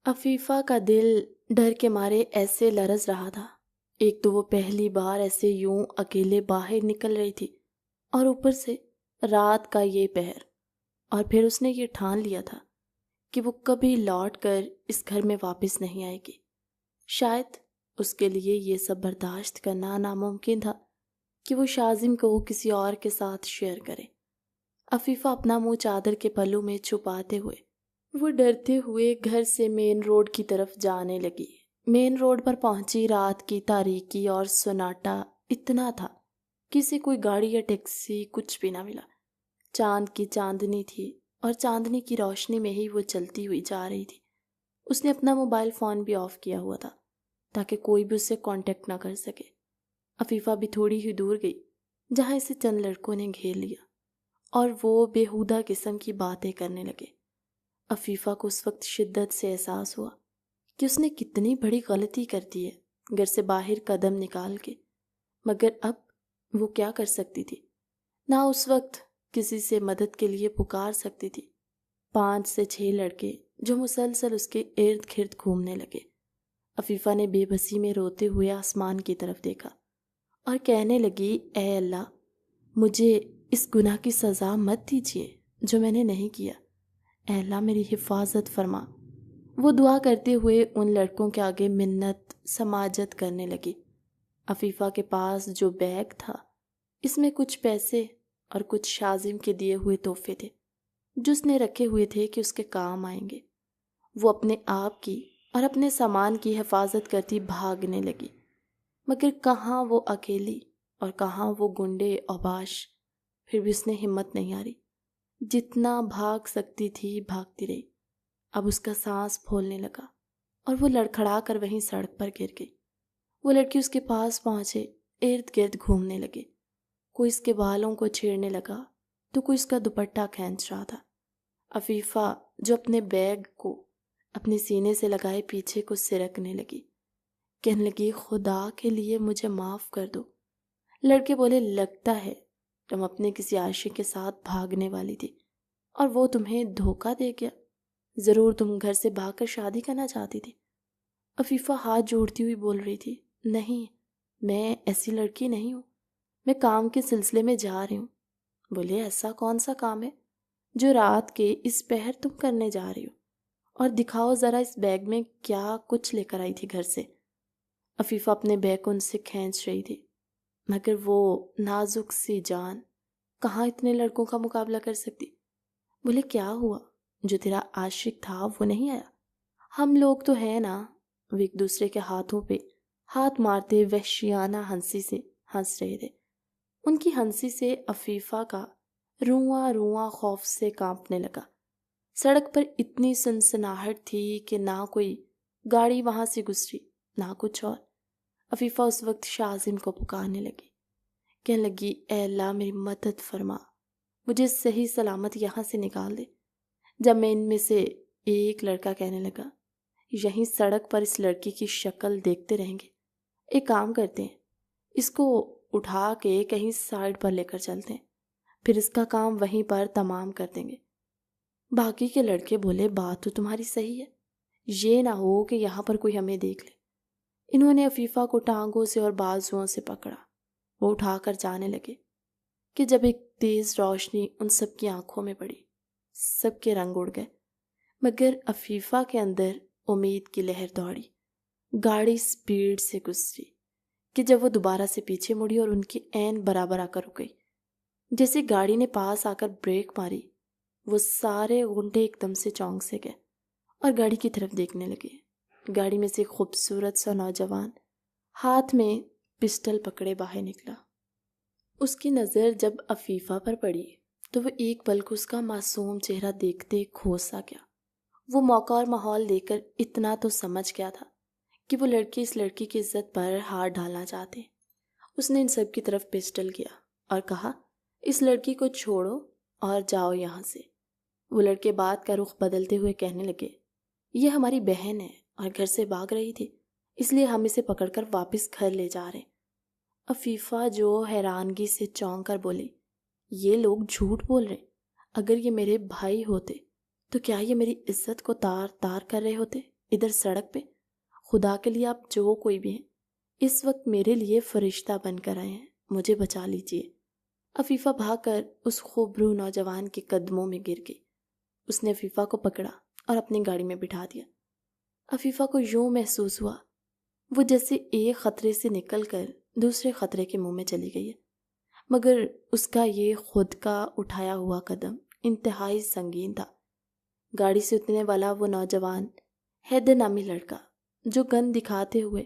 عفیفہ کا دل ڈر کے مارے ایسے لرز رہا تھا۔ ایک تو وہ پہلی بار ایسے یوں اکیلے باہر نکل رہی تھی، اور اوپر سے رات کا یہ پہر، اور پھر اس نے یہ ٹھان لیا تھا کہ وہ کبھی لوٹ کر اس گھر میں واپس نہیں آئے گی۔ شاید اس کے لیے یہ سب برداشت کرنا ناممکن تھا کہ وہ شاذم کو کسی اور کے ساتھ شیئر کرے۔ عفیفہ اپنا منہ چادر کے پلو میں چھپاتے ہوئے وہ ڈرتے ہوئے گھر سے مین روڈ کی طرف جانے لگی۔ مین روڈ پر پہنچی، رات کی تاریکی اور سناٹا اتنا تھا کسی کوئی گاڑی یا ٹیکسی کچھ بھی نہ ملا۔ چاند کی چاندنی تھی اور چاندنی کی روشنی میں ہی وہ چلتی ہوئی جا رہی تھی۔ اس نے اپنا موبائل فون بھی آف کیا ہوا تھا تاکہ کوئی بھی اس سے کانٹیکٹ نہ کر سکے۔ عفیفہ بھی تھوڑی ہی دور گئی جہاں اسے چند لڑکوں نے گھیر لیا اور وہ بیہودہ قسم کی باتیں کرنے لگے۔ عفیفہ کو اس وقت شدت سے احساس ہوا کہ اس نے کتنی بڑی غلطی کر دی ہے گھر سے باہر قدم نکال کے، مگر اب وہ کیا کر سکتی تھی؟ نہ اس وقت کسی سے مدد کے لیے پکار سکتی تھی۔ 5 سے 6 لڑکے جو مسلسل اس کے ارد گرد گھومنے لگے۔ عفیفہ نے بے بسی میں روتے ہوئے آسمان کی طرف دیکھا اور کہنے لگی، اے اللہ، مجھے اس گناہ کی سزا مت دیجیے جو میں نے نہیں کیا۔ اے اللہ میری حفاظت فرما۔ وہ دعا کرتے ہوئے ان لڑکوں کے آگے منت سماجت کرنے لگی۔ عفیفہ کے پاس جو بیگ تھا اس میں کچھ پیسے اور کچھ شاذم کے دیے ہوئے تحفے تھے جو اس نے رکھے ہوئے تھے کہ اس کے کام آئیں گے۔ وہ اپنے آپ کی اور اپنے سامان کی حفاظت کرتی بھاگنے لگی، مگر کہاں وہ اکیلی اور کہاں وہ گنڈے اوباش۔ پھر بھی اس نے ہمت نہیں ہاری، جتنا بھاگ سکتی تھی بھاگتی رہی۔ اب اس کا سانس پھولنے لگا اور وہ لڑکھڑا کر وہیں سڑک پر گر گئی۔ وہ لڑکی اس کے پاس پہنچے، ارد گرد گھومنے لگے۔ کوئی اس کے بالوں کو چھیڑنے لگا تو کوئی اس کا دوپٹہ کھینچ رہا تھا۔ عفیفہ جو اپنے بیگ کو اپنے سینے سے لگائے پیچھے کو سرکنے لگی، کہنے لگی، خدا کے لیے مجھے معاف کر دو۔ لڑکے بولے، لگتا ہے تم اپنے کسی عاشق کے ساتھ بھاگنے والی تھی اور وہ تمہیں دھوکہ دے گیا۔ ضرور تم گھر سے بھاگ کر شادی کرنا چاہتی تھی۔ عفیفہ ہاتھ جوڑتی ہوئی بول رہی تھی، نہیں، میں ایسی لڑکی نہیں ہوں، میں کام کے سلسلے میں جا رہی ہوں۔ بولے، ایسا کون سا کام ہے جو رات کے اس پہر تم کرنے جا رہی ہو؟ اور دکھاؤ ذرا اس بیگ میں کیا کچھ لے کر آئی تھی گھر سے۔ عفیفہ اپنے بیگ کو ان سے کھینچ رہی تھی، مگر وہ نازک سی جان کہاں اتنے لڑکوں کا مقابلہ کر سکتی۔ بولے، کیا ہوا؟ جو تیرا عاشق تھا وہ نہیں آیا؟ ہم لوگ تو ہے نا۔ وہ ایک دوسرے کے ہاتھوں پہ ہاتھ مارتے وحشیانہ ہنسی سے ہنس رہے تھے۔ ان کی ہنسی سے عفیفہ کا رواں رواں خوف سے کانپنے لگا۔ سڑک پر اتنی سنسناہٹ تھی کہ نہ کوئی گاڑی وہاں سے گزری نہ کچھ اور۔ عفیفہ اس وقت شاذم کو پکارنے لگی، کہنے لگی، اے اللہ میری مدد فرما، مجھے صحیح سلامت یہاں سے نکال دے۔ جب میں ان میں سے ایک لڑکا کہنے لگا، یہیں سڑک پر اس لڑکی کی شکل دیکھتے رہیں گے، ایک کام کرتے ہیں، اس کو اٹھا کے کہیں سائڈ پر لے کر چلتے ہیں، پھر اس کا کام وہیں پر تمام کر دیں گے۔ باقی کے لڑکے بولے، بات تو تمہاری صحیح ہے، یہ نہ ہو کہ یہاں پر کوئی ہمیں دیکھ لے۔ انہوں نے عفیفہ کو ٹانگوں سے اور بازوؤں سے پکڑا۔ وہ اٹھا کر جانے لگے کہ جب ایک تیز روشنی ان سب کی آنکھوں میں پڑی، سب کے رنگ اڑ گئے، مگر عفیفہ کے اندر امید کی لہر دوڑی۔ گاڑی سپیڈ سے گزری کہ جب وہ دوبارہ سے پیچھے مڑی اور ان کی عین برابر آ کر رک گئی، جیسے گاڑی نے پاس آ کر بریک ماری، وہ سارے غنڈے ایک دم سے چونک سے گئے اور گاڑی کی طرف دیکھنے لگے۔ گاڑی میں سے ایک خوبصورت سا نوجوان ہاتھ میں پسٹل پکڑے باہر نکلا۔ اس کی نظر جب عفیفہ پر پڑی تو وہ ایک پل کو اس کا معصوم چہرہ دیکھتے کھو سا گیا۔ وہ موقع اور ماحول دیکھ کر اتنا تو سمجھ گیا تھا کہ وہ لڑکے اس لڑکی کی عزت پر ہاتھ ڈالنا چاہتے ہیں۔ اس نے ان سب کی طرف پسٹل کیا اور کہا، اس لڑکی کو چھوڑو اور جاؤ یہاں سے۔ وہ لڑکے بات کا رخ بدلتے ہوئے کہنے لگے، یہ ہماری بہن ہے اور گھر سے بھاگ رہی تھی، اس لیے ہم اسے پکڑ کر واپس گھر لے جا رہے ہیں۔ عفیفہ جو حیرانگی سے چونک کر بولی، یہ لوگ جھوٹ بول رہے، اگر یہ میرے بھائی ہوتے تو کیا یہ میری عزت کو تار تار کر رہے ہوتے؟ ادھر سڑک پہ؟ خدا کے لیے آپ جو کوئی بھی ہیں، اس وقت میرے لیے فرشتہ بن کر آئے ہیں، مجھے بچا لیجیے۔ عفیفہ بھاگ کر اس خوبرو نوجوان کے قدموں میں گر گئی۔ اس نے عفیفہ کو پکڑا اور اپنی گاڑی میں بٹھا دیا۔ عفیفہ کو یوں محسوس ہوا وہ جیسے ایک خطرے سے نکل کر دوسرے خطرے کے منہ میں چلی گئی ہے، مگر اس کا یہ خود کا اٹھایا ہوا قدم انتہائی سنگین تھا۔ گاڑی سے اترنے والا وہ نوجوان حیدر نامی لڑکا جو گن دکھاتے ہوئے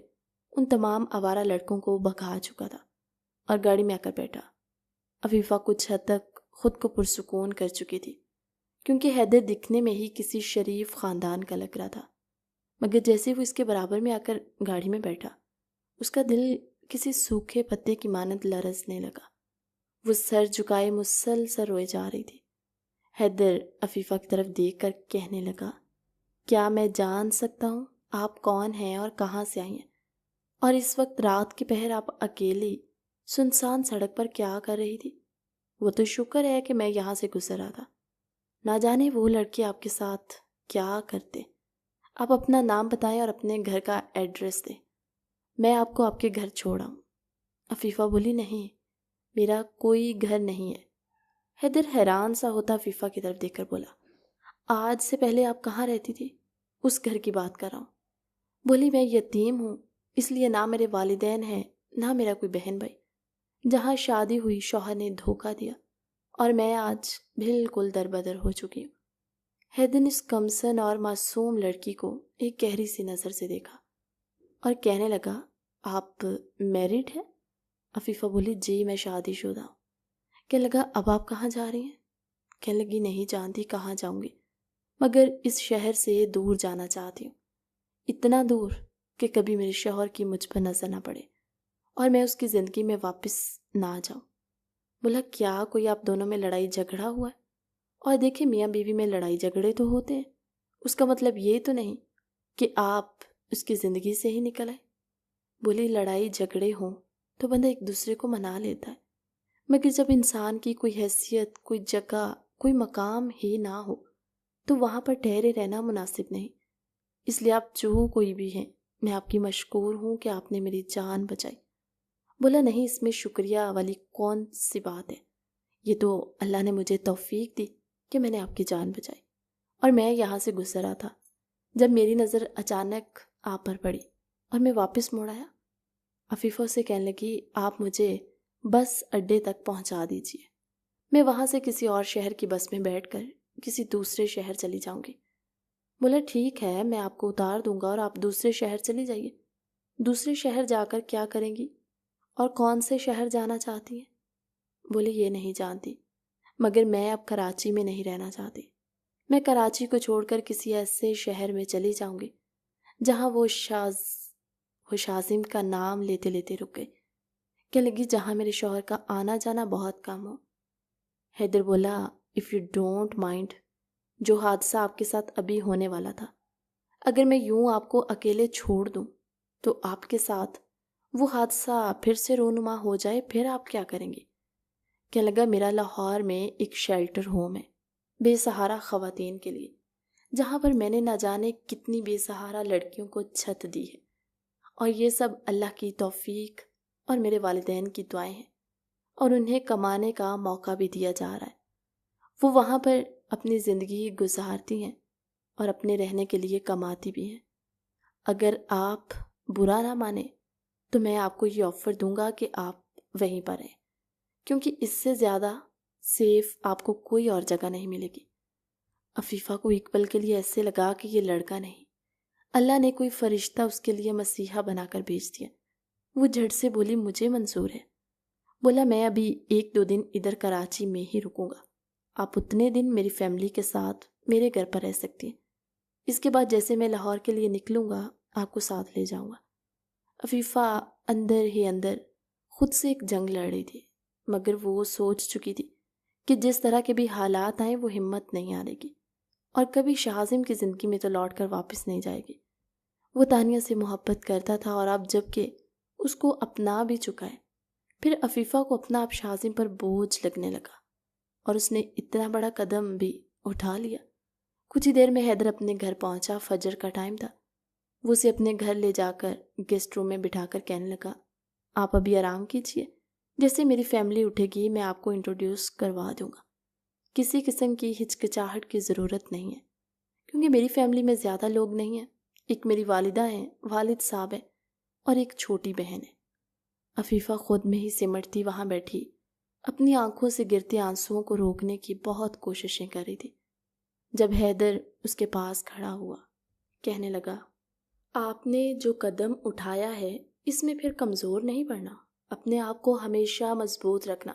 ان تمام آوارہ لڑکوں کو بھگا چکا تھا اور گاڑی میں آ کر بیٹھا۔ عفیفہ کچھ حد تک خود کو پرسکون کر چکی تھی، کیونکہ حیدر دکھنے میں ہی کسی شریف خاندان کا لگ رہا تھا، مگر جیسے وہ اس کے برابر میں آ کر گاڑی میں بیٹھا، اس کا دل کسی سوکھے پتے کی مانند لرزنے لگا۔ وہ سر جھکائے مسلسل روئے جا رہی تھی۔ حیدر عفیفہ کی طرف دیکھ کر کہنے لگا، کیا میں جان سکتا ہوں آپ کون ہیں اور کہاں سے آئی ہیں؟ اور اس وقت رات کے پہر آپ اکیلی سنسان سڑک پر کیا کر رہی تھی؟ وہ تو شکر ہے کہ میں یہاں سے گزر رہا تھا، نہ جانے وہ لڑکے آپ کے ساتھ کیا کرتے۔ آپ اپنا نام بتائیں اور اپنے گھر کا ایڈریس دیں، میں آپ کو آپ کے گھر چھوڑاؤں۔ عفیفہ بولی، نہیں، میرا کوئی گھر نہیں ہے۔ حیدر حیران سا ہوتا عفیفہ کی طرف دیکھ کر بولا، آج سے پہلے آپ کہاں رہتی تھی؟ اس گھر کی بات کر رہا ہوں۔ بولی، میں یتیم ہوں، اس لیے نہ میرے والدین ہیں نہ میرا کوئی بہن بھائی۔ جہاں شادی ہوئی شوہر نے دھوکہ دیا اور میں آج بالکل دربدر ہو چکی ہوں۔ حیدر نے اس کمسن اور معصوم لڑکی کو ایک گہری سی نظر سے دیکھا اور کہنے لگا، آپ میرڈ ہیں؟ عفیفہ بولی، جی میں شادی شدہ ہوں۔ کہنے لگا، اب آپ کہاں جا رہی ہیں؟ کہنے لگی، نہیں جانتی کہاں جاؤں گی، مگر اس شہر سے دور جانا چاہتی ہوں، اتنا دور کہ کبھی میرے شوہر کی مجھ پر نظر نہ پڑے اور میں اس کی زندگی میں واپس نہ جاؤں۔ بولا، کیا کوئی آپ دونوں میں لڑائی جھگڑا ہوا ہے؟ اور دیکھیں، میاں بیوی میں لڑائی جھگڑے تو ہوتے ہیں، اس کا مطلب یہ تو نہیں کہ آپ اس کی زندگی سے ہی نکل آئے۔ بولی، لڑائی جھگڑے ہوں تو بندہ ایک دوسرے کو منا لیتا ہے، مگر جب انسان کی کوئی حیثیت، کوئی جگہ، کوئی مقام ہی نہ ہو تو وہاں پر ٹھہرے رہنا مناسب نہیں۔ اس لیے آپ جو کوئی بھی ہیں، میں آپ کی مشکور ہوں کہ آپ نے میری جان بچائی۔ بولا، نہیں، اس میں شکریہ والی کون سی بات ہے، یہ تو اللہ نے مجھے توفیق دی کہ میں نے آپ کی جان بچائی، اور میں یہاں سے گزر رہا تھا جب میری نظر اچانک آپ پر پڑی اور میں واپس موڑ آیا۔ عفیفہ سے کہنے لگی، آپ مجھے بس اڈے تک پہنچا دیجیے، میں وہاں سے کسی اور شہر کی بس میں بیٹھ کر کسی دوسرے شہر چلی جاؤں گی۔ بولا، ٹھیک ہے، میں آپ کو اتار دوں گا اور آپ دوسرے شہر چلی جائیے۔ دوسرے شہر جا کر کیا کریں گی اور کون سے شہر جانا چاہتی ہیں؟ بولی، یہ نہیں جانتی، مگر میں اب کراچی میں نہیں رہنا چاہتی۔ میں کراچی کو چھوڑ کر کسی ایسے شہر میں چلی جاؤں گی جہاں وہ شازم کا نام لیتے لیتے رک گئی۔ کہنے لگی، جہاں میرے شوہر کا آنا جانا بہت کم ہو۔ حیدر بولا، اف یو ڈونٹ مائنڈ، جو حادثہ آپ کے ساتھ ابھی ہونے والا تھا، اگر میں یوں آپ کو اکیلے چھوڑ دوں تو آپ کے ساتھ وہ حادثہ پھر سے رونما ہو جائے، پھر آپ کیا کریں گی؟ کہنے لگا، میرا لاہور میں ایک شیلٹر ہوم ہے بے سہارا خواتین کے لیے، جہاں پر میں نے نہ جانے کتنی بے سہارا لڑکیوں کو چھت دی ہے، اور یہ سب اللہ کی توفیق اور میرے والدین کی دعائیں ہیں، اور انہیں کمانے کا موقع بھی دیا جا رہا ہے۔ وہ وہاں پر اپنی زندگی گزارتی ہیں اور اپنے رہنے کے لیے کماتی بھی ہیں۔ اگر آپ برا نہ مانیں تو میں آپ کو یہ آفر دوں گا کہ آپ وہیں پر رہیں، کیونکہ اس سے زیادہ سیف آپ کو کوئی اور جگہ نہیں ملے گی۔ عفیفہ کو ایک پل کے لیے ایسے لگا کہ یہ لڑکا نہیں، اللہ نے کوئی فرشتہ اس کے لیے مسیحا بنا کر بھیج دیا۔ وہ جھٹ سے بولی، مجھے منظور ہے۔ بولا، میں ابھی 1-2 دن ادھر کراچی میں ہی رکوں گا، آپ اتنے دن میری فیملی کے ساتھ میرے گھر پر رہ سکتی ہیں، اس کے بعد جیسے میں لاہور کے لیے نکلوں گا آپ کو ساتھ لے جاؤں گا۔ عفیفہ اندر ہی اندر خود سے ایک جنگ لڑ رہی تھی، مگر وہ سوچ چکی تھی کہ جس طرح کے بھی حالات آئیں وہ ہمت نہیں آنے گی، اور کبھی شازم کی زندگی میں تو لوٹ کر واپس نہیں جائے گی۔ وہ تانیہ سے محبت کرتا تھا، اور اب جب کہ اس کو اپنا بھی چکا ہے، پھر عفیفہ کو اپنا اب شازم پر بوجھ لگنے لگا، اور اس نے اتنا بڑا قدم بھی اٹھا لیا۔ کچھ ہی دیر میں حیدر اپنے گھر پہنچا، فجر کا ٹائم تھا۔ وہ اسے اپنے گھر لے جا کر گیسٹ روم میں بٹھا کر کہنے لگا، آپ ابھی آرام کیجیے، جیسے میری فیملی اٹھے گی میں آپ کو انٹروڈیوس کروا دوں گا۔ کسی قسم کی ہچکچاہٹ کی ضرورت نہیں ہے، کیونکہ میری فیملی میں زیادہ لوگ نہیں ہیں۔ ایک میری والدہ ہیں، والد صاحب ہیں، اور ایک چھوٹی بہن ہے۔ عفیفہ خود میں ہی سمٹتی وہاں بیٹھی اپنی آنکھوں سے گرتے آنسوؤں کو روکنے کی بہت کوششیں کر رہی تھی، جب حیدر اس کے پاس کھڑا ہوا، کہنے لگا، آپ نے جو قدم اٹھایا ہے اس میں پھر کمزور نہیں پڑنا، اپنے آپ کو ہمیشہ مضبوط رکھنا،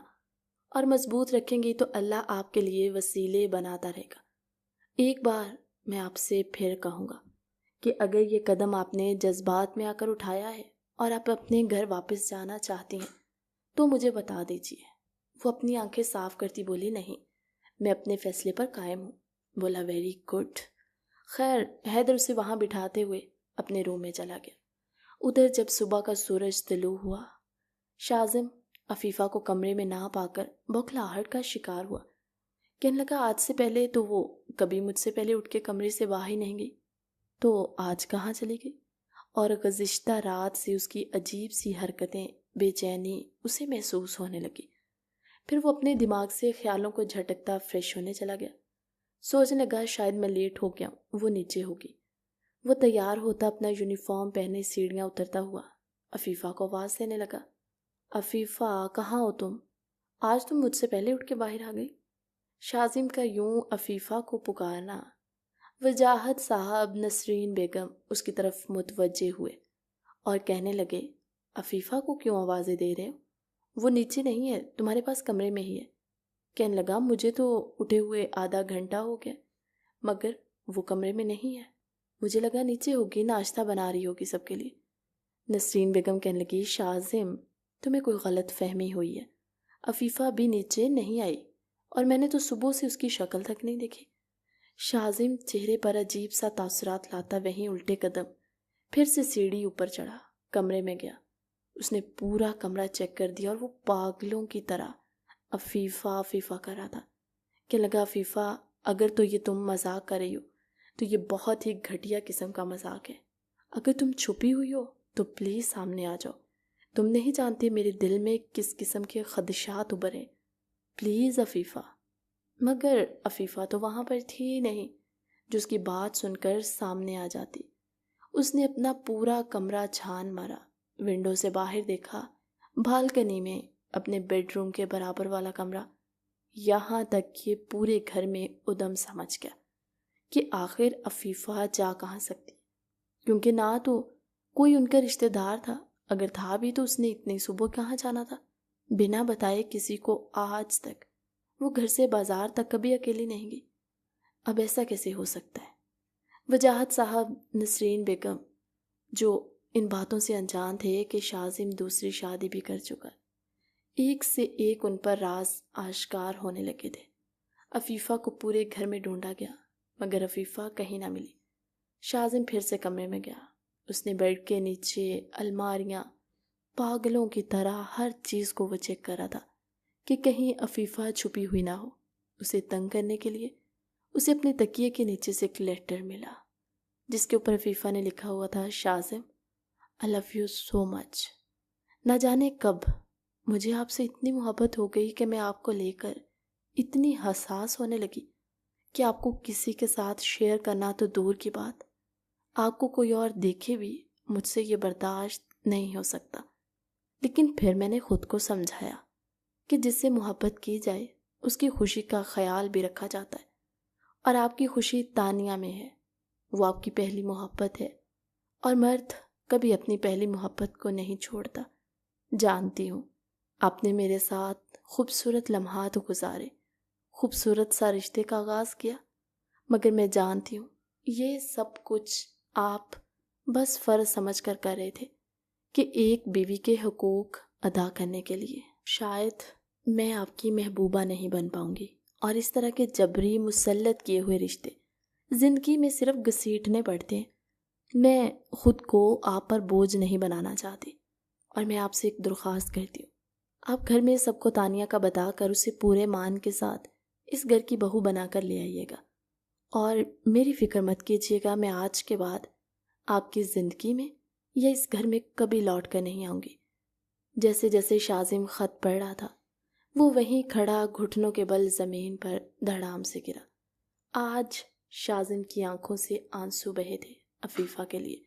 اور مضبوط رکھیں گی تو اللہ آپ کے لیے وسیلے بناتا رہے گا۔ ایک بار میں آپ سے پھر کہوں گا کہ اگر یہ قدم آپ نے جذبات میں آ کر اٹھایا ہے اور آپ اپنے گھر واپس جانا چاہتی ہیں تو مجھے بتا دیجیے۔ وہ اپنی آنکھیں صاف کرتی بولی، نہیں، میں اپنے فیصلے پر قائم ہوں۔ بولا، ویری گڈ۔ خیر، حیدر اسے وہاں بٹھاتے ہوئے اپنے روم میں چلا گیا۔ ادھر جب صبح کا سورج طلوع ہوا، شاذم عفیفہ کو کمرے میں نہ پا کر بوکھلاہٹ کا شکار ہوا۔ کہنے لگا، آج سے پہلے تو وہ کبھی مجھ سے پہلے اٹھ کے کمرے سے باہر نہیں گئی، تو آج کہاں چلی گئی؟ اور گزشتہ رات سے اس کی عجیب سی حرکتیں، بے چینی اسے محسوس ہونے لگی۔ پھر وہ اپنے دماغ سے خیالوں کو جھٹکتا فریش ہونے چلا گیا۔ سوچنے لگا، شاید میں لیٹ ہو گیا ہوں، وہ نیچے ہوگی۔ وہ تیار ہوتا اپنا یونیفارم پہنے سیڑھیاں اترتا ہوا عفیفہ کو آواز دینے لگا، عفیفہ کہاں ہو تم؟ آج تم مجھ سے پہلے اٹھ کے باہر آ گئی۔ شاذم کا یوں عفیفہ کو پکارنا، وجاہت صاحب نسرین بیگم اس کی طرف متوجہ ہوئے اور کہنے لگے، عفیفہ کو کیوں آوازیں دے رہے ہو؟ وہ نیچے نہیں ہے، تمہارے پاس کمرے میں ہی ہے۔ کہنے لگا، مجھے تو اٹھے ہوئے آدھا گھنٹہ ہو گیا، مگر وہ کمرے میں نہیں ہے، مجھے لگا نیچے ہوگی، ناشتہ بنا رہی ہوگی سب کے لیے۔ نسرین بیگم کہنے لگی، شاذم تمہیں کوئی غلط فہمی ہوئی ہے، عفیفہ ابھی نیچے نہیں آئی، اور میں نے تو صبح سے اس کی شکل تک نہیں دیکھی۔ شاذم چہرے پر عجیب سا تاثرات لاتا وہیں الٹے قدم پھر سے سیڑھی اوپر چڑھا، کمرے میں گیا۔ اس نے پورا کمرہ چیک کر دیا اور وہ پاگلوں کی طرح عفیفہ عفیفہ کر رہا تھا۔ کہ لگا، عفیفہ اگر تو یہ تم مذاق کر رہی ہو تو یہ بہت ہی گھٹیا قسم کا مذاق ہے، اگر تم چھپی ہوئی ہو تو پلیز سامنے آ جاؤ، تم نہیں جانتی میرے دل میں کس قسم کے خدشات ابھرے، پلیز عفیفہ۔ مگر عفیفہ تو وہاں پر تھی ہی نہیں جو اس کی بات سن کر سامنے آ جاتی۔ اس نے اپنا پورا کمرہ چھان مارا، ونڈو سے باہر دیکھا، بالکنی میں اپنے بیڈ روم کے برابر والا کمرہ، یہاں تک کہ پورے گھر میں ادم سمجھ گیا کہ آخر عفیفہ جا کہاں سکتی، کیونکہ نہ تو کوئی ان کا رشتہ دار تھا، اگر تھا بھی تو اس نے اتنی صبح کہاں جانا تھا؟ بنا بتائے کسی کو آج تک وہ گھر سے بازار تک کبھی اکیلی نہیں گئی۔ اب ایسا کیسے ہو سکتا ہے؟ وجاہت صاحب نسرین بیگم جو ان باتوں سے انجان تھے کہ شاذم دوسری شادی بھی کر چکا، ایک سے ایک ان پر راز آشکار ہونے لگے تھے۔ عفیفہ کو پورے گھر میں ڈھونڈا گیا مگر عفیفہ کہیں نہ ملی۔ شاذم پھر سے کمرے میں گیا، اس نے بیڈ کے نیچے، الماریاں، پاگلوں کی طرح ہر چیز کو وہ چیک کر رہا تھا کہ کہیں عفیفہ چھپی ہوئی نہ ہو۔ اسے تنگ کرنے کے لیے اسے اپنے تکیے کے نیچے سے ایک لیٹر ملا جس کے اوپر عفیفہ نے لکھا ہوا تھا، شاذم I love you so much۔ نہ جانے کب مجھے آپ سے اتنی محبت ہو گئی کہ میں آپ کو لے کر اتنی حساس ہونے لگی کہ آپ کو کسی کے ساتھ شیئر کرنا تو دور کی بات، آپ کو کوئی اور دیکھے بھی مجھ سے یہ برداشت نہیں ہو سکتا۔ لیکن پھر میں نے خود کو سمجھایا کہ جس سے محبت کی جائے اس کی خوشی کا خیال بھی رکھا جاتا ہے، اور آپ کی خوشی تانیہ میں ہے، وہ آپ کی پہلی محبت ہے، اور مرد کبھی اپنی پہلی محبت کو نہیں چھوڑتا۔ جانتی ہوں آپ نے میرے ساتھ خوبصورت لمحات گزارے، خوبصورت سا رشتے کا آغاز کیا، مگر میں جانتی ہوں یہ سب کچھ آپ بس فرض سمجھ کر کر رہے تھے کہ ایک بیوی کے حقوق ادا کرنے کے لیے شاید میں آپ کی محبوبہ نہیں بن پاؤں گی، اور اس طرح کے جبری مسلط کیے ہوئے رشتے زندگی میں صرف گھسیٹنے پڑتے ہیں۔ میں خود کو آپ پر بوجھ نہیں بنانا چاہتی، اور میں آپ سے ایک درخواست کرتی ہوں، آپ گھر میں سب کو تانیہ کا بتا کر اسے پورے مان کے ساتھ اس گھر کی بہو بنا کر لے آئیے گا، اور میری فکر مت کیجیے گا، میں آج کے بعد آپ کی زندگی میں یا اس گھر میں کبھی لوٹ کر نہیں آؤں گی۔ جیسے جیسے شاذم خط پڑھ رہا تھا وہ وہیں کھڑا گھٹنوں کے بل زمین پر دھڑام سے گرا۔ آج شاذم کی آنکھوں سے آنسو بہے تھے عفیفہ کے لیے۔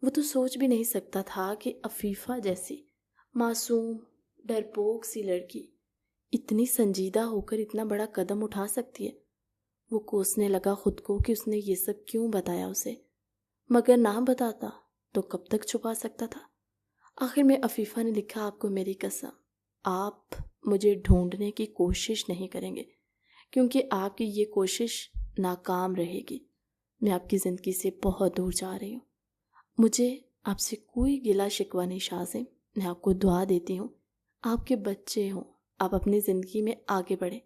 وہ تو سوچ بھی نہیں سکتا تھا کہ عفیفہ جیسی معصوم ڈرپوک سی لڑکی اتنی سنجیدہ ہو کر اتنا بڑا قدم اٹھا سکتی ہے۔ وہ کوسنے لگا خود کو کہ اس نے یہ سب کیوں بتایا اسے، مگر نہ بتاتا تو کب تک چھپا سکتا تھا۔ آخر میں عفیفہ نے لکھا، آپ کو میری قسم، آپ مجھے ڈھونڈنے کی کوشش نہیں کریں گے کیونکہ آپ کی یہ کوشش ناکام رہے گی۔ میں آپ کی زندگی سے بہت دور جا رہی ہوں۔ مجھے آپ سے کوئی گلہ شکوہ نہیں شاذم، میں آپ کو دعا دیتی ہوں آپ کے بچے ہوں، آپ اپنی زندگی میں آگے بڑھیں۔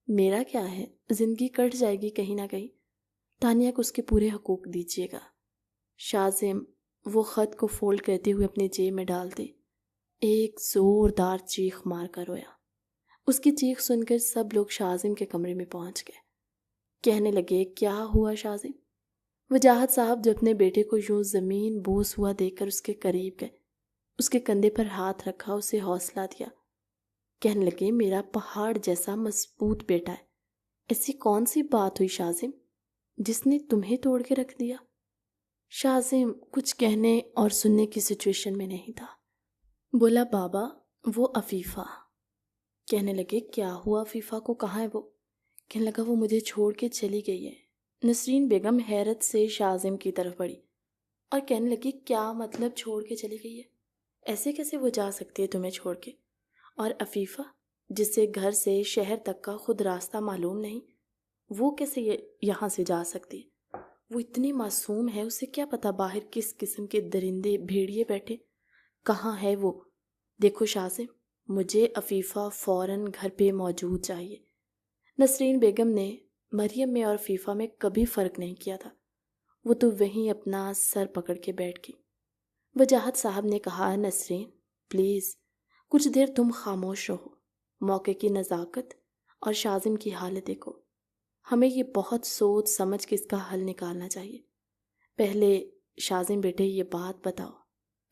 میرا کیا ہے، زندگی کٹ جائے گی کہیں نہ کہیں، تانیہ کو اس کے پورے حقوق دیجیے گا۔ شاذم وہ خط کو فولڈ کرتے ہوئے اپنی جیب میں ڈالتے ایک زوردار چیخ مار کر رویا۔ اس کی چیخ سن کر سب لوگ شاذم کے کمرے میں پہنچ گئے۔ کہنے لگے، کیا ہوا شاذم؟ وجاہت صاحب جو اپنے بیٹے کو یوں زمین بوس ہوا دیکھ کر اس کے قریب گئے، اس کے کندھے پر ہاتھ رکھا، اسے حوصلہ دیا۔ کہنے لگے، میرا پہاڑ جیسا مضبوط بیٹا ہے، ایسی کون سی بات ہوئی شاذم جس نے تمہیں توڑ کے رکھ دیا؟ شاذم کچھ کہنے اور سننے کی سچویشن میں نہیں تھا۔ بولا، بابا وہ عفیفہ۔ کہنے لگے، کیا ہوا عفیفہ کو، کہاں ہے وہ؟ کہنے لگا، وہ مجھے چھوڑ کے چلی گئی ہے۔ نسرین بیگم حیرت سے شاذم کی طرف بڑھی اور کہنے لگی، کیا مطلب چھوڑ کے چلی گئی ہے؟ ایسے کیسے وہ جا سکتی ہے تمہیں چھوڑ کے؟ اور عفیفہ جسے گھر سے شہر تک کا خود راستہ معلوم نہیں، وہ کیسے یہاں سے جا سکتی ہے؟ وہ اتنی معصوم ہے، اسے کیا پتا باہر کس قسم کے درندے بھیڑیے بیٹھے، کہاں ہے وہ؟ دیکھو شاذم، مجھے عفیفہ فوراً گھر پہ موجود چاہیے۔ نسرین بیگم نے مریم میں اور عفیفہ میں کبھی فرق نہیں کیا تھا، وہ تو وہیں اپنا سر پکڑ کے بیٹھ گئی۔ وجاہت صاحب نے کہا، نسرین پلیز کچھ دیر تم خاموش رہو، موقع کی نزاکت اور شاذم کی حالت دیکھو، ہمیں یہ بہت سوچ سمجھ کے اس کا حل نکالنا چاہیے۔ پہلے شاذم بیٹے یہ بات بتاؤ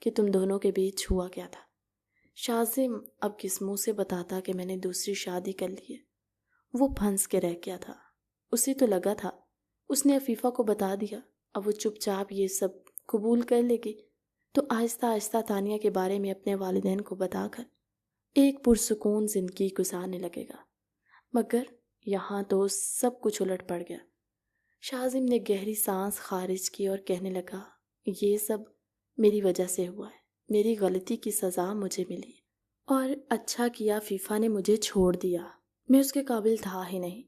کہ تم دونوں کے بیچ ہوا کیا تھا۔ شاذم اب کس منہ سے بتاتا کہ میں نے دوسری شادی کر لی ہے؟ وہ پھنس کے رہ گیا تھا۔ اسے تو لگا تھا اس نے عفیفہ کو بتا دیا، اب وہ چپ چاپ یہ سب قبول کر لے گی تو آہستہ آہستہ تانیہ کے بارے میں اپنے والدین کو بتا کر ایک پرسکون زندگی گزارنے لگے گا۔ مگر یہاں تو سب کچھ الٹ پڑ گیا۔ شاذم نے گہری سانس خارج کی اور کہنے لگا، یہ سب میری وجہ سے ہوا ہے، میری غلطی کی سزا مجھے ملی، اور اچھا کیا عفیفہ نے مجھے چھوڑ دیا، میں اس کے قابل تھا ہی نہیں۔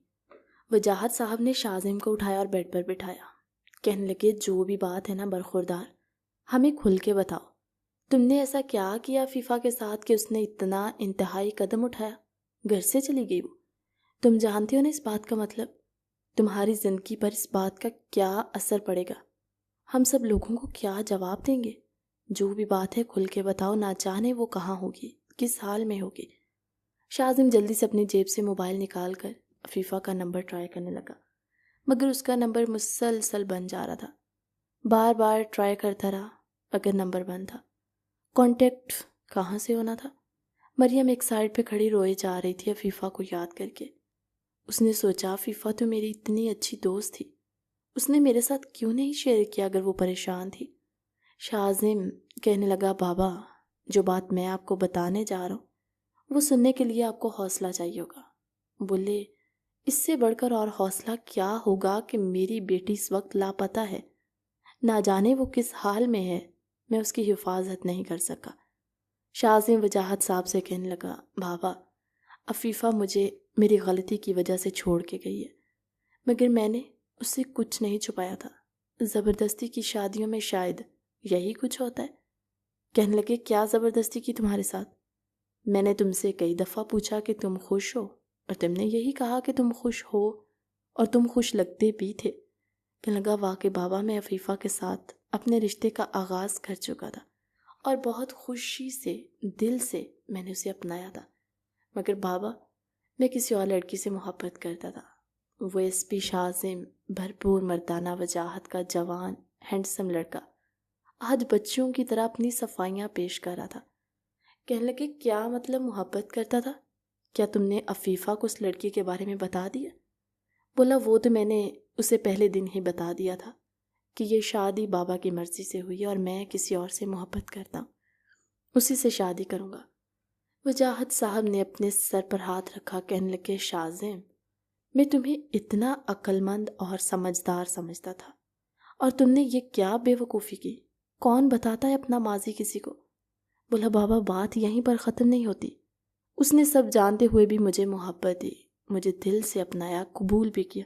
وجاہت صاحب نے شاذم کو اٹھایا اور بیڈ پر بٹھایا۔ کہنے لگے، جو بھی بات ہے نا برخوردار، ہمیں کھل کے بتاؤ، تم نے ایسا کیا کیا عفیفہ کے ساتھ کہ اس نے اتنا انتہائی قدم اٹھایا، گھر سے چلی گئی وہ؟ تم جانتے ہو نا اس بات کا مطلب، تمہاری زندگی پر اس بات کا کیا اثر پڑے گا، ہم سب لوگوں کو کیا جواب دیں گے؟ جو بھی بات ہے کھل کے بتاؤ، نہ جانے وہ کہاں ہوگی، کس حال میں ہوگی۔ شاذم جلدی سے اپنی جیب سے موبائل نکال کر عفیفہ کا نمبر ٹرائی کرنے لگا، مگر اس کا نمبر مسلسل بند جا رہا تھا۔ بار بار ٹرائی کرتا رہا مگر نمبر بند تھا۔ کانٹیکٹ کہاں سے ہونا تھا؟ مریم ایک سائڈ پہ کھڑی روئے جا رہی تھی عفیفہ کو یاد کر کے۔ اس نے سوچا، عفیفہ تو میری اتنی اچھی دوست تھی، اس نے میرے ساتھ کیوں نہیں شیئر کیا اگر وہ پریشان تھی؟ شاذم کہنے لگا، بابا جو بات میں آپ کو بتانے جا رہا ہوں وہ سننے کے لیے آپ کو حوصلہ چاہیے ہوگا۔ بولے، اس سے بڑھ کر اور حوصلہ کیا ہوگا کہ میری بیٹی اس وقت لاپتہ ہے، نہ جانے وہ کس حال میں ہے، میں اس کی حفاظت نہیں کر سکا۔ شاذم وجاہت صاحب سے کہنے لگا، بابا عفیفہ مجھے میری غلطی کی وجہ سے چھوڑ کے گئی ہے، مگر میں نے اس سے کچھ نہیں چھپایا تھا، زبردستی کی شادیوں میں شاید یہی کچھ ہوتا ہے۔ کہنے لگے، کیا زبردستی کی تمہارے ساتھ؟ میں نے تم سے کئی دفعہ پوچھا کہ تم خوش ہو اور تم نے یہی کہا کہ تم خوش ہو، اور تم خوش لگتے بھی تھے۔ کہنے لگا، واقعی بابا میں عفیفہ کے ساتھ اپنے رشتے کا آغاز کر چکا تھا اور بہت خوشی سے دل سے میں نے اسے اپنایا تھا، مگر بابا میں کسی اور لڑکی سے محبت کرتا تھا۔ وہ ایس پی شاذم بھرپور مردانہ وجاہت کا جوان ہینڈسم لڑکا آج بچوں کی طرح اپنی صفائیاں پیش کر رہا تھا۔ کہنے لگے کیا مطلب محبت کرتا تھا؟ کیا تم نے عفیفہ کو اس لڑکی کے بارے میں بتا دیا؟ بولا وہ تو میں نے اسے پہلے دن ہی بتا دیا تھا کہ یہ شادی بابا کی مرضی سے ہوئی ہے اور میں کسی اور سے محبت کرتا ہوں، اسی سے شادی کروں گا۔ وجاہت صاحب نے اپنے سر پر ہاتھ رکھا، کہنے لگے شاذم، میں تمہیں اتنا عقل مند اور سمجھدار سمجھتا تھا، اور تم نے یہ کیا بے وقوفی کی؟ کون بتاتا ہے اپنا ماضی کسی کو؟ بولا بابا بات یہیں پر ختم نہیں ہوتی، اس نے سب جانتے ہوئے بھی مجھے محبت دی، مجھے دل سے اپنایا، قبول بھی کیا،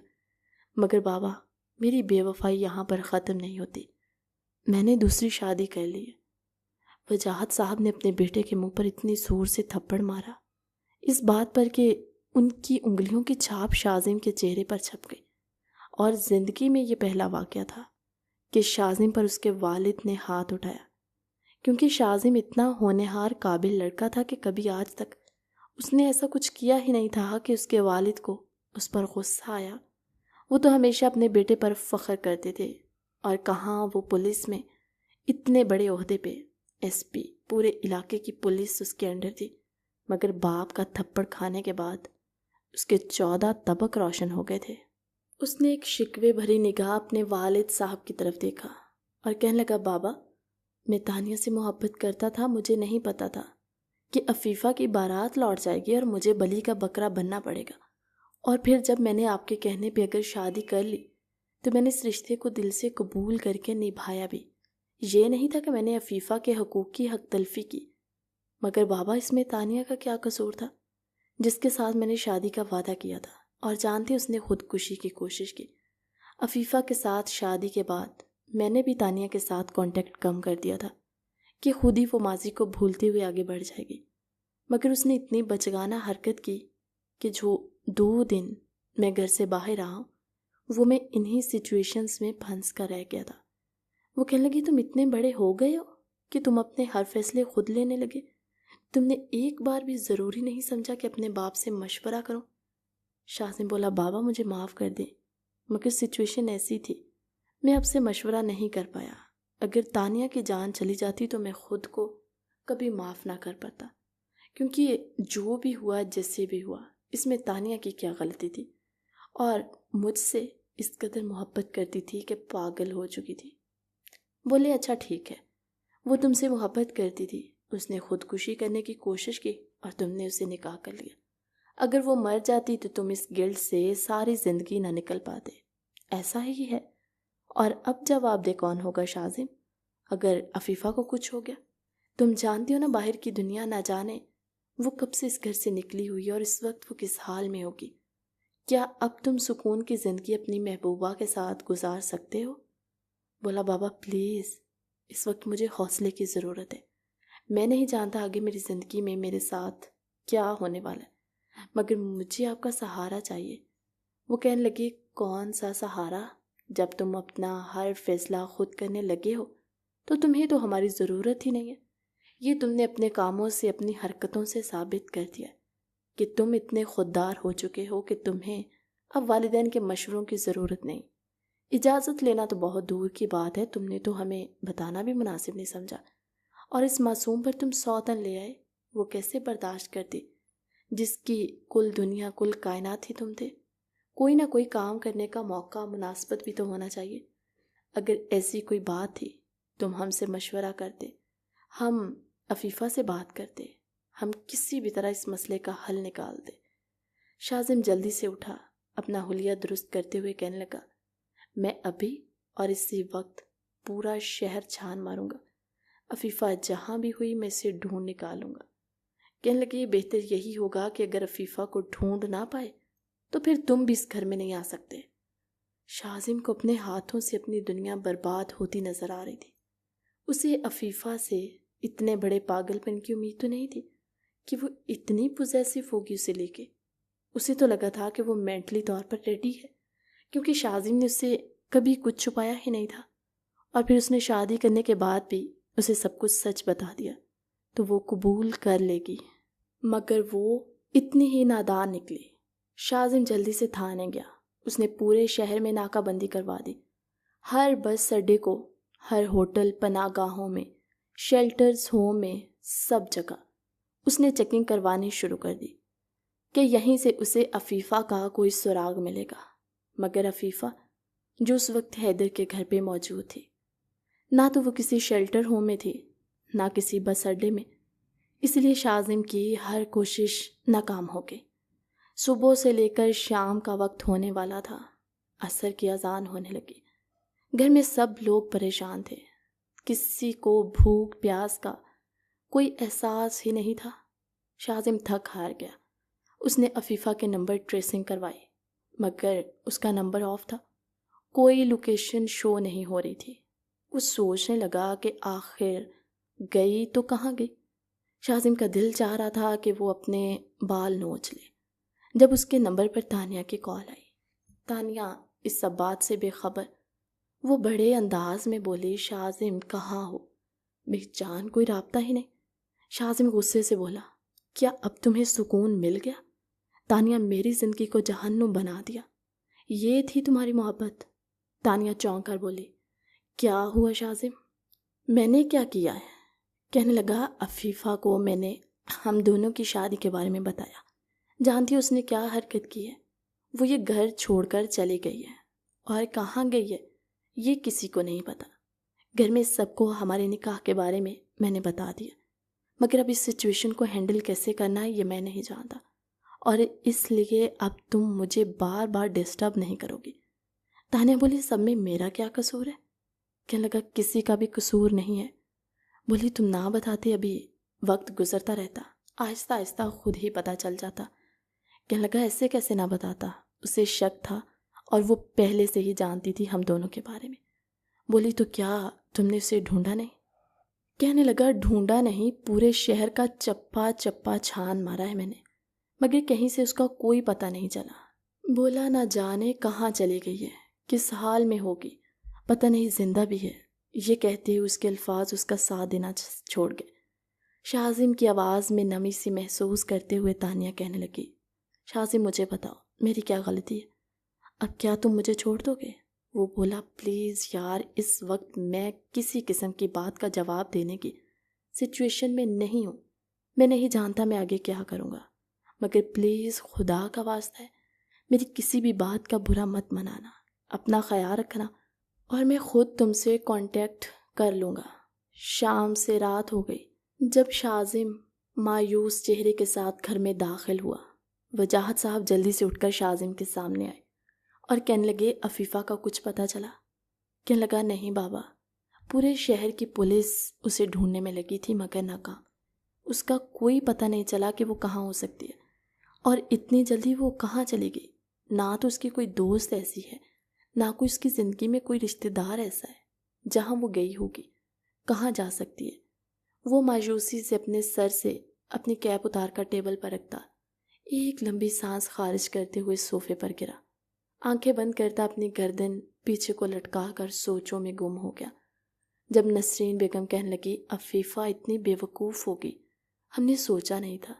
مگر بابا میری بے وفائی یہاں پر ختم نہیں ہوتی، میں نے دوسری شادی کر لی ہے۔ وجاہت صاحب نے اپنے بیٹے کے منہ پر اتنی زور سے تھپڑ مارا اس بات پر کہ ان کی انگلیوں کی چھاپ شاذم کے چہرے پر چھپ گئی، اور زندگی میں یہ پہلا واقعہ تھا کہ شاذم پر اس کے والد نے ہاتھ اٹھایا، کیونکہ شاذم اتنا ہونہار قابل لڑکا تھا کہ کبھی آج تک اس نے ایسا کچھ کیا ہی نہیں تھا کہ اس کے والد کو اس پر غصہ آیا۔ وہ تو ہمیشہ اپنے بیٹے پر فخر کرتے تھے، اور کہاں وہ پولیس میں اتنے بڑے عہدے پہ، ایس پی، پورے علاقے کی پولیس اس کے انڈر تھی، مگر باپ کا تھپڑ کھانے کے بعد اس کے 14 طبق روشن ہو گئے تھے۔ اس نے ایک شکوے بھری نگاہ اپنے والد صاحب کی طرف دیکھا اور کہنے لگا بابا میں تانیہ سے محبت کرتا تھا، مجھے نہیں پتا تھا کہ عفیفہ کی بارات لوٹ جائے گی اور مجھے بلی کا بکرا بننا پڑے گا، اور پھر جب میں نے آپ کے کہنے پہ اگر شادی کر لی تو میں نے اس رشتے کو دل سے قبول کر کے نبھایا بھی۔ یہ نہیں تھا کہ میں نے عفیفہ کے حقوق کی حق تلفی کی، مگر بابا اس میں تانیہ کا کیا قصور تھا جس کے ساتھ میں نے شادی کا وعدہ کیا تھا، اور جانتے اس نے خودکشی کی کوشش کی۔ عفیفہ کے ساتھ شادی کے بعد میں نے بھی تانیہ کے ساتھ کانٹیکٹ کم کر دیا تھا کہ خود ہی وہ ماضی کو بھولتے ہوئے آگے بڑھ جائے گی، مگر اس نے اتنی بچگانہ حرکت کی کہ جو 2 دن میں گھر سے باہر رہا وہ میں انہی سچویشنز میں پھنس کر رہ گیا تھا۔ وہ کہنے لگی تم اتنے بڑے ہو گئے ہو کہ تم اپنے ہر فیصلے خود لینے لگے، تم نے ایک بار بھی ضروری نہیں سمجھا کہ اپنے باپ سے مشورہ کرو۔ شاذم بولا بابا مجھے معاف کر دیں، مگر سچویشن ایسی تھی میں آپ سے مشورہ نہیں کر پایا، اگر تانیہ کی جان چلی جاتی تو میں خود کو کبھی معاف نہ کر پاتا، کیونکہ جو بھی ہوا جیسے بھی ہوا اس میں تانیہ کی کیا غلطی تھی، اور مجھ سے اس قدر محبت کرتی تھی کہ پاگل ہو چکی تھی۔ بولے اچھا ٹھیک ہے، وہ تم سے محبت کرتی تھی، اس نے خودکشی کرنے کی کوشش کی اور تم نے اسے نکاح کر لیا، اگر وہ مر جاتی تو تم اس گلٹ سے ساری زندگی نہ نکل پاتے، ایسا ہی ہے۔ اور اب جواب دے کون ہوگا شاذم؟ اگر عفیفہ کو کچھ ہو گیا، تم جانتی ہو نا باہر کی دنیا نہ جانے وہ کب سے اس گھر سے نکلی ہوئی اور اس وقت وہ کس حال میں ہوگی، کیا اب تم سکون کی زندگی اپنی محبوبہ کے ساتھ گزار سکتے ہو؟ بولا بابا پلیز اس وقت مجھے حوصلے کی ضرورت ہے، میں نہیں جانتا آگے میری زندگی میں میرے ساتھ کیا ہونے والا ہے، مگر مجھے آپ کا سہارا چاہیے۔ وہ کہنے لگی کون سا سہارا؟ جب تم اپنا ہر فیصلہ خود کرنے لگے ہو تو تمہیں تو ہماری ضرورت ہی نہیں ہے، یہ تم نے اپنے کاموں سے اپنی حرکتوں سے ثابت کر دیا کہ تم اتنے خوددار ہو چکے ہو کہ تمہیں اب والدین کے مشوروں کی ضرورت نہیں، اجازت لینا تو بہت دور کی بات ہے، تم نے تو ہمیں بتانا بھی مناسب نہیں سمجھا، اور اس معصوم پر تم سوتن لے آئے، وہ کیسے برداشت کرتی جس کی کل دنیا کل کائنات ہی تم تھے۔ کوئی نہ کوئی کام کرنے کا موقع مناسبت بھی تو ہونا چاہیے، اگر ایسی کوئی بات تھی تم ہم سے مشورہ کرتے، ہم عفیفہ سے بات کرتے، ہم کسی بھی طرح اس مسئلے کا حل نکالتے۔ شاذم جلدی سے اٹھا، اپنا حلیہ درست کرتے ہوئے کہنے لگا میں ابھی اور اسی وقت پورا شہر چھان ماروں گا، عفیفہ جہاں بھی ہوئی میں اسے ڈھونڈ نکالوں گا۔ کہنے لگے یہ بہتر یہی ہوگا کہ اگر عفیفہ کو ڈھونڈ نہ پائے تو پھر تم بھی اس گھر میں نہیں آ سکتے۔ شاذم کو اپنے ہاتھوں سے اپنی دنیا برباد ہوتی نظر آ رہی تھی، اسے عفیفہ سے اتنے بڑے پاگل پن کی امید تو نہیں تھی کہ وہ اتنی پوزیسو ہوگی اسے لے کے، اسے تو لگا تھا کہ وہ مینٹلی طور پر ریڈی ہے، کیونکہ شاذم نے اسے کبھی کچھ چھپایا ہی نہیں تھا، اور پھر اس نے شادی کرنے کے بعد بھی اسے سب کچھ سچ بتا دیا تو وہ قبول کر لے گی، مگر وہ اتنی ہی نادان نکلی۔ شاذم جلدی سے تھانے گیا، اس نے پورے شہر میں ناکہ بندی کروا دی، ہر بس اڈے کو ہر ہوٹل، پناہ گاہوں میں، شیلٹرز ہوم میں، سب جگہ اس نے چیکنگ کروانی شروع کر دی کہ یہیں سے اسے عفیفہ کا کوئی سراغ ملے گا۔ مگر عفیفہ جو اس وقت حیدر کے گھر پہ موجود تھی، نہ تو وہ کسی شیلٹر ہوم میں تھی، نہ کسی بس اڈے میں، اس لیے شاذم کی ہر کوشش ناکام ہو گئی۔ صبح سے لے کر شام کا وقت ہونے والا تھا، عصر کی اذان ہونے لگی۔ گھر میں سب لوگ پریشان تھے، کسی کو بھوک پیاس کا کوئی احساس ہی نہیں تھا۔ شاذم تھک ہار گیا۔ اس نے عفیفہ کے نمبر ٹریسنگ کروائی، مگر اس کا نمبر آف تھا، کوئی لوکیشن شو نہیں ہو رہی تھی۔ وہ سوچنے لگا کہ آخر گئی تو کہاں گئی۔ شاذم کا دل چاہ رہا تھا کہ وہ اپنے بال نوچ لے، جب اس کے نمبر پر تانیہ کی کال آئی۔ تانیہ اس سب بات سے بے خبر، وہ بڑے انداز میں بولی، شاذم کہاں ہو؟ بے جان کوئی رابطہ ہی نہیں۔ شاذم غصے سے بولا، کیا اب تمہیں سکون مل گیا؟ تانیہ میری زندگی کو جہنم بنا دیا، یہ تھی تمہاری محبت؟ تانیہ چونک کر بولی، کیا ہوا شاذم؟ میں نے کیا کیا ہے؟ کہنے لگا، عفیفہ کو میں نے ہم دونوں کی شادی کے بارے میں بتایا، جانتی اس نے کیا حرکت کی ہے؟ وہ یہ گھر چھوڑ کر چلی گئی ہے، اور کہاں گئی ہے یہ کسی کو نہیں پتا۔ گھر میں سب کو ہمارے نکاح کے بارے میں نے بتا دیا، مگر اب اس سچویشن کو ہینڈل کیسے کرنا ہے یہ میں نہیں جانتا، اور اس لیے اب تم مجھے بار بار ڈسٹرب نہیں کرو گی۔ تانیہ بولی، سب میں میرا کیا قصور ہے؟ کہنے لگا، کسی کا بھی قصور نہیں ہے۔ بولی، تم نہ بتاتے ابھی وقت گزرتا رہتا، آہستہ آہستہ خود ہی پتہ چل جاتا۔ کہنے لگا، ایسے کیسے نہ بتاتا؟ اسے شک تھا، اور وہ پہلے سے ہی جانتی تھی ہم دونوں کے بارے میں۔ بولی، تو کیا تم نے اسے ڈھونڈا نہیں؟ کہنے لگا، ڈھونڈا نہیں، پورے شہر کا چپا چپا چھان مارا ہے میں نے، مگر کہیں سے اس کا کوئی پتہ نہیں چلا۔ بولا، نہ جانے کہاں چلی گئی ہے، کس حال میں ہوگی، پتہ نہیں زندہ بھی ہے۔ یہ کہتے ہوئے اس کے الفاظ اس کا ساتھ دینا چھوڑ گئے۔ شاذم کی آواز میں نمی سی محسوس کرتے ہوئے تانیہ کہنے لگی، شاذم مجھے بتاؤ میری کیا غلطی ہے؟ اب کیا تم مجھے چھوڑ دو گے؟ وہ بولا، پلیز یار، اس وقت میں کسی قسم کی بات کا جواب دینے کی سچویشن میں نہیں ہوں، میں نہیں جانتا میں آگے کیا کروں گا، مگر پلیز خدا کا واسطہ ہے میری کسی بھی بات کا برا مت منانا، اپنا خیال رکھنا، اور میں خود تم سے کانٹیکٹ کر لوں گا۔ شام سے رات ہو گئی جب شاذم مایوس چہرے کے ساتھ گھر میں داخل ہوا۔ وجاہت صاحب جلدی سے اٹھ کر شاذم کے سامنے آئے اور کہنے لگے، عفیفہ کا کچھ پتہ چلا؟ کہنے لگا، نہیں بابا، پورے شہر کی پولیس اسے ڈھونڈنے میں لگی تھی مگر ناکام، اس کا کوئی پتہ نہیں چلا کہ وہ کہاں ہو سکتی ہے، اور اتنی جلدی وہ کہاں چلی گئی۔ نہ تو اس کی کوئی دوست ایسی ہے، نہ کوئی اس کی زندگی میں کوئی رشتہ دار ایسا ہے جہاں وہ گئی ہوگی، کہاں جا سکتی ہے؟ وہ مایوسی سے اپنے سر سے اپنی کیپ اتار کر ٹیبل پر رکھتا ایک لمبی سانس خارج کرتے ہوئے صوفے پر گرا، آنکھیں بند کرتا اپنی گردن پیچھے کو لٹکا کر سوچوں میں گم ہو گیا۔ جب نسرین بیگم کہنے لگی، عفیفہ اتنی بے وقوف ہوگی ہم نے سوچا نہیں تھا،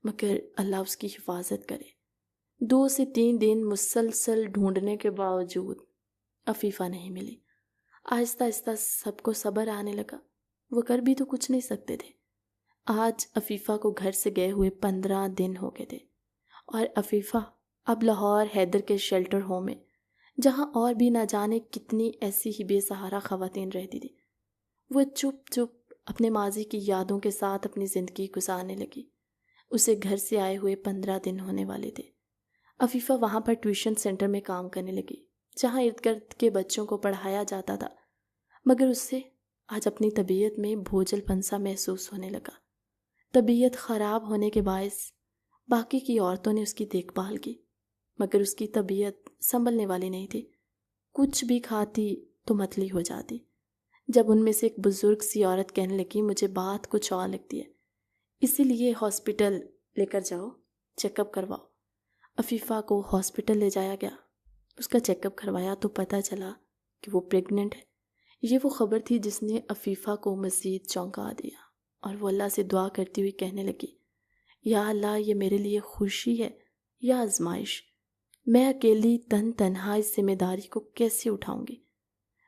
مگر اللہ اس کی حفاظت کرے۔ 2 سے 3 دن مسلسل ڈھونڈنے کے باوجود عفیفہ نہیں ملی۔ آہستہ آہستہ سب کو صبر آنے لگا، وہ کر بھی تو کچھ نہیں سکتے تھے۔ آج عفیفہ کو گھر سے گئے ہوئے 15 دن ہو گئے تھے، اور عفیفہ اب لاہور حیدر کے شیلٹر ہوم میں، جہاں اور بھی نہ جانے کتنی ایسی ہی بے سہارا خواتین رہتی تھی، وہ چپ چپ اپنے ماضی کی یادوں کے ساتھ اپنی زندگی گزارنے لگی۔ اسے گھر سے آئے ہوئے 15 دن ہونے والے تھے۔ عفیفہ وہاں پر ٹیوشن سینٹر میں کام کرنے لگی، جہاں ارد گرد کے بچوں کو پڑھایا جاتا تھا، مگر اس سے آج اپنی طبیعت میں بوجھل پن سا محسوس ہونے لگا۔ طبیعت خراب ہونے کے باعث باقی کی عورتوں نے اس کی دیکھ بھال کی، مگر اس کی طبیعت سنبھلنے والی نہیں تھی، کچھ بھی کھاتی تو متلی ہو جاتی۔ جب ان میں سے ایک بزرگ سی عورت کہنے لگی، مجھے بات کچھ اور لگتی ہے، اسی لیے ہاسپٹل لے کر جاؤ، چیک اپ کرواؤ۔ عفیفہ کو ہاسپٹل لے جایا گیا، اس کا چیک اپ کروایا تو پتہ چلا کہ وہ پریگننٹ ہے۔ یہ وہ خبر تھی جس نے عفیفہ کو مزید چونکا دیا، اور وہ اللہ سے دعا کرتی ہوئی کہنے لگی، یا اللہ، یہ میرے لیے خوشی ہے یا آزمائش؟ میں اکیلی تنہا اس ذمہ داری کو کیسے اٹھاؤں گی؟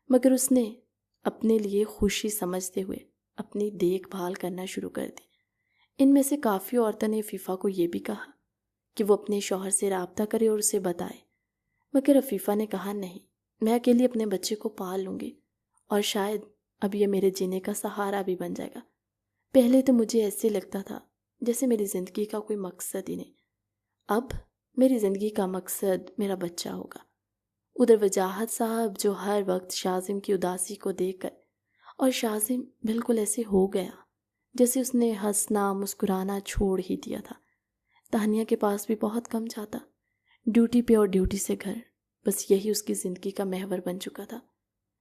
مگر اس نے اپنے لیے خوشی سمجھتے ہوئے اپنی دیکھ بھال کرنا شروع کر دی۔ ان میں سے کافی عورتوں نے عفیفہ کو یہ بھی کہا کہ وہ اپنے شوہر سے رابطہ کرے اور اسے بتائے، مگر عفیفہ نے کہا نہیں، میں اکیلی اپنے بچے کو پال لوں گی اور شاید اب یہ میرے جینے کا سہارا بھی بن جائے گا۔ پہلے تو مجھے ایسے لگتا تھا جیسے میری زندگی کا کوئی مقصد ہی نہیں، اب میری زندگی کا مقصد میرا بچہ ہوگا۔ ادھر وجاہت صاحب جو ہر وقت شاذم کی اداسی کو دیکھ کر، اور شاذم بالکل ایسے ہو گیا جیسے اس نے ہنسنا مسکرانا چھوڑ ہی دیا تھا۔ تہانیہ کے پاس بھی بہت کم جاتا، ڈیوٹی پہ اور ڈیوٹی سے گھر، بس یہی اس کی زندگی کا محور بن چکا تھا۔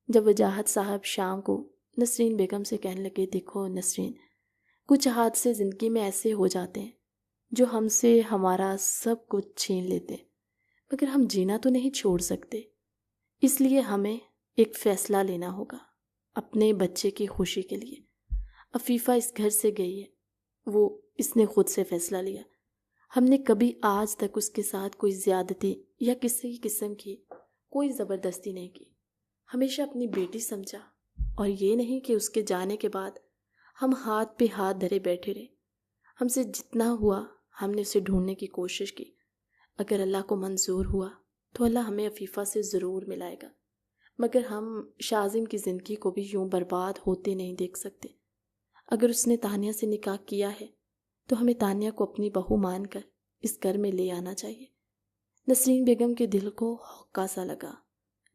جب وجاہت صاحب شام کو نسرین بیگم سے کہنے لگے، دیکھو نسرین، کچھ حادثے زندگی میں ایسے ہو جاتے ہیں جو ہم سے ہمارا سب کچھ چھین لیتے، مگر ہم جینا تو نہیں چھوڑ سکتے، اس لیے ہمیں ایک فیصلہ لینا ہوگا اپنے بچے کی خوشی کے لیے۔ عفیفہ اس گھر سے گئی ہے، وہ اس نے خود سے فیصلہ لیا۔ ہم نے کبھی آج تک اس کے ساتھ کوئی زیادتی یا کسی قسم کی کوئی زبردستی نہیں کی، ہمیشہ اپنی بیٹی سمجھا، اور یہ نہیں کہ اس کے جانے کے بعد ہم ہاتھ پہ ہاتھ دھرے بیٹھے رہے۔ ہم سے جتنا ہوا ہم نے اسے ڈھونڈنے کی کوشش کی، اگر اللہ کو منظور ہوا تو اللہ ہمیں عفیفہ سے ضرور ملائے گا، مگر ہم شاذم کی زندگی کو بھی یوں برباد ہوتے نہیں دیکھ سکتے۔ اگر اس نے تانیہ سے نکاح کیا ہے تو ہمیں تانیہ کو اپنی بہو مان کر اس گھر میں لے آنا چاہیے۔ نسرین بیگم کے دل کو ہوکا سا لگا،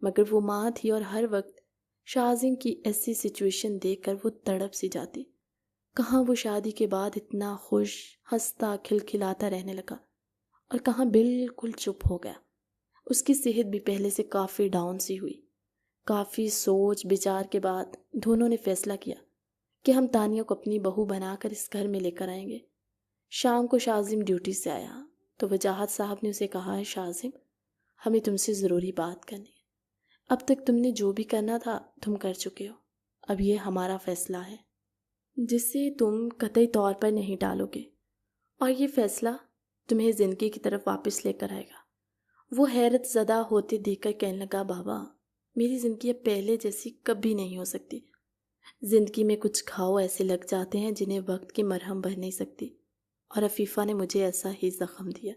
مگر وہ ماں تھی اور ہر وقت شاذم کی ایسی سچویشن دیکھ کر وہ تڑپ سی جاتی۔ کہاں وہ شادی کے بعد اتنا خوش ہنستا کھلکھلاتا رہنے لگا، اور کہاں بالکل چپ ہو گیا۔ اس کی صحت بھی پہلے سے کافی ڈاؤن سی ہوئی۔ کافی سوچ بچار کے بعد دونوں نے فیصلہ کیا کہ ہم تانیہ کو اپنی بہو بنا کر اس گھر میں لے کر آئیں گے۔ شام کو شاذم ڈیوٹی سے آیا تو وجاہت صاحب نے اسے کہا، شاذم، ہمیں تم سے ضروری بات کرنی ہے۔ اب تک تم نے جو بھی کرنا تھا تم کر چکے ہو، اب یہ ہمارا فیصلہ ہے جسے تم قطعی طور پر نہیں ٹالو گے، اور یہ فیصلہ تمہیں زندگی کی طرف واپس لے کر آئے گا۔ وہ حیرت زدہ ہوتے دیکھ کر کہنے لگا، بابا، میری زندگی اب پہلے جیسی کبھی نہیں ہو سکتی۔ زندگی میں کچھ گھاؤ ایسے لگ جاتے ہیں جنہیں وقت کی مرہم بھر نہیں سکتی، اور عفیفہ نے مجھے ایسا ہی زخم دیا۔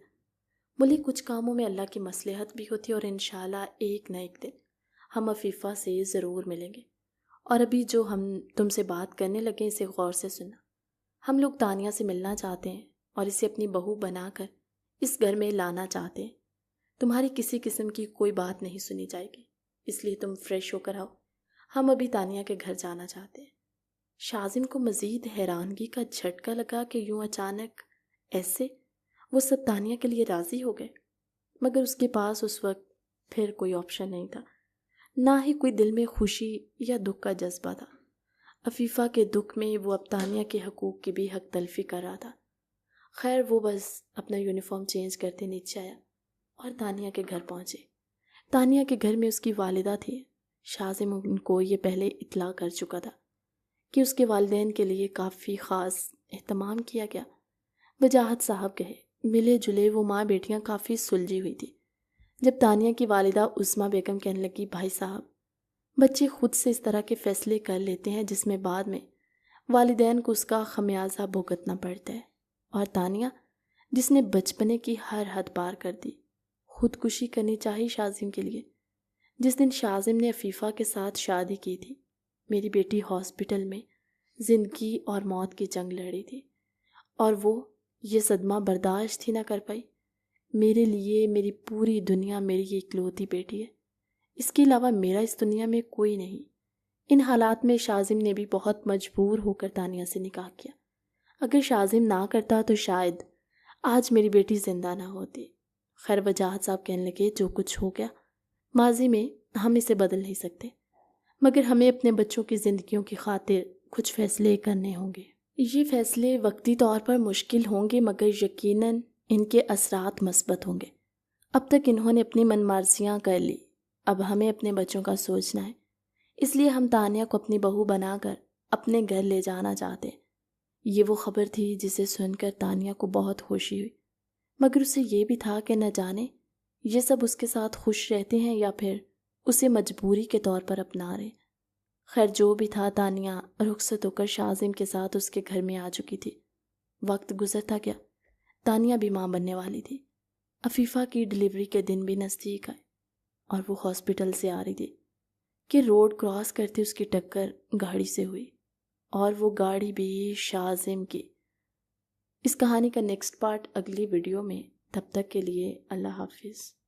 بولے کچھ کاموں میں اللہ کی مصلحت بھی ہوتی ہے، اور انشاءاللہ ایک نہ ایک دن ہم عفیفہ سے ضرور ملیں گے۔ اور ابھی جو ہم تم سے بات کرنے لگے اسے غور سے سننا۔ ہم لوگ تانیہ سے ملنا چاہتے ہیں اور اسے اپنی بہو بنا کر اس گھر میں لانا چاہتے ہیں۔ تمہاری کسی قسم کی کوئی بات نہیں سنی جائے گی، اس لیے تم فریش ہو کر آؤ، ہم ابھی تانیہ کے گھر جانا چاہتے ہیں۔ شاذم کو مزید حیرانگی کا جھٹکا لگا کہ یوں اچانک ایسے وہ سب تانیہ کے لیے راضی ہو گئے، مگر اس کے پاس اس وقت پھر کوئی آپشن نہیں تھا، نہ ہی کوئی دل میں خوشی یا دکھ کا جذبہ تھا۔ عفیفہ کے دکھ میں وہ اب تانیہ کے حقوق کی بھی حق تلفی کر رہا تھا۔ خیر وہ بس اپنا یونیفارم چینج کرتے نیچے آیا اور تانیہ کے گھر پہنچے۔ تانیہ کے گھر میں اس کی والدہ تھی۔ شاذم ان کو یہ پہلے اطلاع کر چکا تھا کہ اس کے والدین کے لیے کافی خاص اہتمام کیا گیا۔ وجاہت صاحب کہے ملے جلے وہ ماں بیٹیاں کافی سلجھی ہوئی تھی۔ جب تانیہ کی والدہ عظمیٰ بیگم کہنے لگی، بھائی صاحب، بچے خود سے اس طرح کے فیصلے کر لیتے ہیں جس میں بعد میں والدین کو اس کا خمیازہ بھگتنا پڑتا ہے، اور تانیہ جس نے بچپنے کی ہر حد پار کر دی، خودکشی کرنی چاہی شاذم کے لیے۔ جس دن شاذم نے عفیفہ کے ساتھ شادی کی تھی، میری بیٹی ہاسپٹل میں زندگی اور موت کی جنگ لڑی تھی، اور وہ یہ صدمہ برداشت ہی نہ کر پائی۔ میرے لیے میری پوری دنیا میری یہ اکلوتی بیٹی ہے، اس کے علاوہ میرا اس دنیا میں کوئی نہیں۔ ان حالات میں شاذم نے بھی بہت مجبور ہو کر تانیہ سے نکاح کیا۔ اگر شاذم نہ کرتا تو شاید آج میری بیٹی زندہ نہ ہوتی۔ خیر وجاہت صاحب کہنے لگے، جو کچھ ہو گیا ماضی میں ہم اسے بدل نہیں سکتے، مگر ہمیں اپنے بچوں کی زندگیوں کی خاطر کچھ فیصلے کرنے ہوں گے۔ یہ فیصلے وقتی طور پر مشکل ہوں گے، مگر یقیناً ان کے اثرات مثبت ہوں گے۔ اب تک انہوں نے اپنی من مرضیاں کر لی، اب ہمیں اپنے بچوں کا سوچنا ہے۔ اس لیے ہم تانیہ کو اپنی بہو بنا کر اپنے گھر لے جانا چاہتے ہیں۔ یہ وہ خبر تھی جسے سن کر تانیہ کو بہت خوشی ہوئی، مگر اسے یہ بھی تھا کہ نہ جانے یہ سب اس کے ساتھ خوش رہتے ہیں یا پھر اسے مجبوری کے طور پر اپنا رہے۔ خیر جو بھی تھا، تانیہ رخصت ہو کر شازم کے ساتھ اس کے گھر میں آ چکی تھی۔ وقت گزرتا گیا، تانیہ بھی ماں بننے والی تھی۔ عفیفہ کی ڈلیوری کے دن بھی نزدیک آئے اور وہ ہاسپٹل سے آ رہی تھی کہ روڈ کراس کرتے اس کی ٹکر گاڑی سے ہوئی، اور وہ گاڑی بھی شازم کی۔ اس کہانی کا نیکسٹ پارٹ اگلی ویڈیو میں۔ تب تک کے لیے اللہ حافظ۔